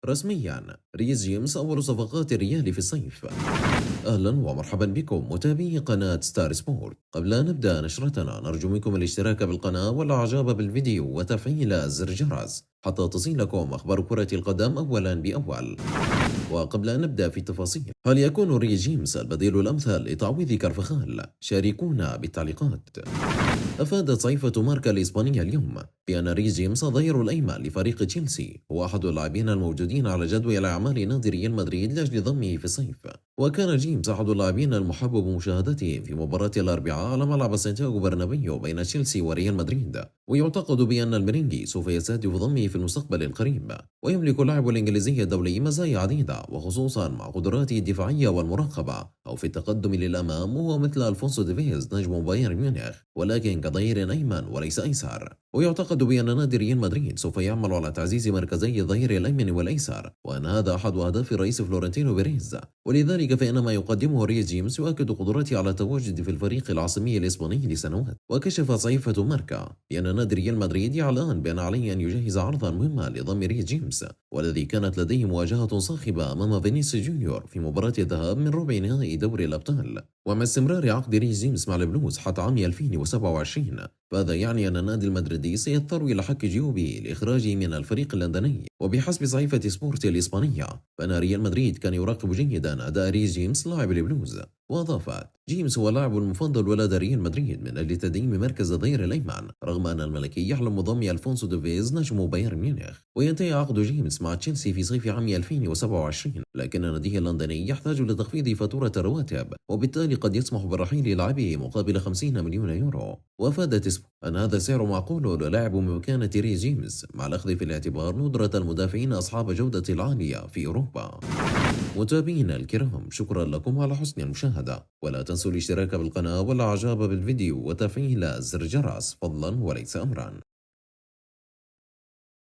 رسميا ريس جيمس أول صفقات الريال في الصيف. أهلا ومرحبا بكم متابعي قناة ستار سبورت. قبل أن نبدأ نشرتنا نرجو منكم الاشتراك بالقناة والإعجاب بالفيديو وتفعيل زر الجرس حتى تصلكم أخبار كرة القدم أولا بأول. وقبل أن نبدأ في التفاصيل، هل يكون ريس جيمس البديل الأمثل لتعويض كارفخال؟ شاركونا بالتعليقات. أفادت صحيفة ماركا الإسبانية اليوم بأن ريس جيمس الظهير الأيمن لفريق تشيلسي هو أحد اللاعبين الموجودين على جدول أعمال نادي ريال مدريد لأجل ضمه في الصيف. وكان جيمس أحد اللاعبين المحبب مشاهدته في مباراة الأربعاء على ملعب سانتياغو برنابيو بين تشيلسي وريال مدريد، ويعتقد بأن الميرينجي سوف يستهدف ضمه في المستقبل القريب. ويملك اللاعب الإنجليزي الدولي مزايا عديدة، وخصوصا مع قدراته الدفاعية والمراقبة أو في التقدم للأمام، وهو مثل ألفونسو ديفيز نجم بايرن ميونخ، ولكن كظهير أيمن وليس أيسر. ويعتقد بأن نادي ريال مدريد سوف يعمل على تعزيز مركزي الظهير الأيمن والأيسر، وأن هذا أحد أهداف الرئيس فلورنتينو بيريز. ولذلك فإن ما يقدمه ريس جيمس يؤكد قدرته على التواجد في الفريق العاصمي الإسباني لسنوات. وكشفت صحيفة ماركا بأن نادي ريال مدريد يعلن بأن عليه أن يجهز عرضا مهما لضم ريس جيمس، والذي كانت لديه مواجهة صاخبة أمام فينيسيوس جونيور في مباراة الذهاب من ربع نهائي دوري الأبطال. ومع استمرار عقد ريس جيمس مع البلوز حتى عام 2027، فهذا يعني أن النادي المدريدي سيضطر إلى حك جيوبه لإخراجه من الفريق اللندني. وبحسب صحيفة سبورت الإسبانية فإن ريال مدريد كان يراقب جيدا أداء ريس جيمس لاعب البلوز. وأضافت: جيمس هو اللاعب المفضل لدى ريال مدريد من أجل تدعيم مركز الظهير الأيمن، رغم أن الملكي يحلم ضم ألفونسو ديفيز نجم بايرن ميونخ. وينتهي عقد جيمس مع تشيلسي في صيف عام 2027، لكن ناديه اللندني يحتاج لتخفيض فاتورة الرواتب، وبالتالي قد يسمح برحيل لاعبه مقابل 50 مليون يورو. وأفادت سبورت أن هذا سعر معقول للاعب بمكانة ريس جيمس، مع الأخذ في الاعتبار ندرة المدافعين أصحاب جودة العالية في أوروبا. متابعينا الكرام، شكرا لكم على حسن المشاهدة، ولا تنسوا الاشتراك بالقناة والإعجاب بالفيديو وتفعيل زر الجرس فضلا وليس أمرا.